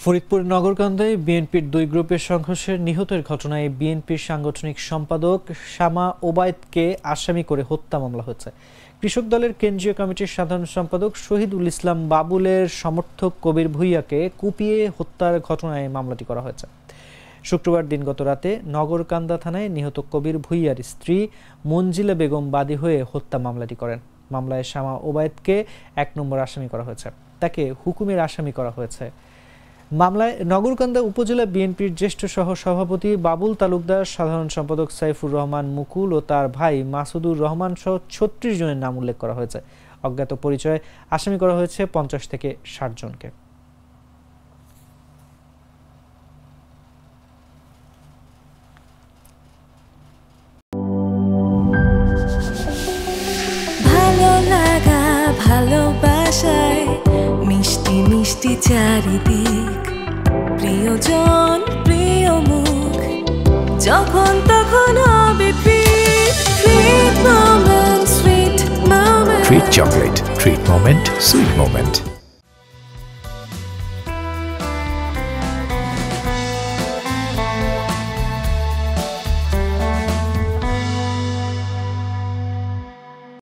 ফরিদপুর নগরকান্দায় বিএনপির দুই গ্রুপের সংঘর্ষের নিহতের ঘটনায় বিএনপির সাংগঠনিক সম্পাদক শামা ওবায়দকে আসামি করে হত্যা মামলা হয়েছে। কৃষক দলের কেন্দ্রীয় কমিটির সাধারণ সম্পাদক শহীদুল ইসলাম বাবুলের সমর্থক কবির ভূঁইয়াকে কুপিয়ে হত্যার ঘটনায় মামলাটি করা হয়েছে। শুক্রবার দিনগত রাতে নগরকান্দা থানায় নিহত কবির ভূঁইয়ার স্ত্রী মঞ্জিলা বেগম বাদী হয়ে হত্যা মামলাটি করেন। মামলায় শামা ওবায়দকে ১ নম্বর আসামি করা হয়েছে, তাকে হুকুমের আসামি করা হয়েছে। মামলায় নগরকান্দা উপজেলা বিএনপির জ্যেষ্ঠ সহ সভাপতি বাবুল তালুকদার, সাধারণ সম্পাদক সাইফুর রহমান মুকুল ও তার ভাই মাসুদুর রহমান সহ ৩৬ জনের নাম উল্লেখ করা হয়েছে। অজ্ঞাত পরিচয়ে আসামি করা হয়েছে ৫০ থেকে ৬০ জনকে। ভালো লাগা ভালোবাসায় মিষ্টি মিষ্টি চারিদিক, প্রিয়জন প্রিয় মুখ, যখন তখন হবে treat moment, sweet moment. Treat chocolate, treat moment, sweet moment.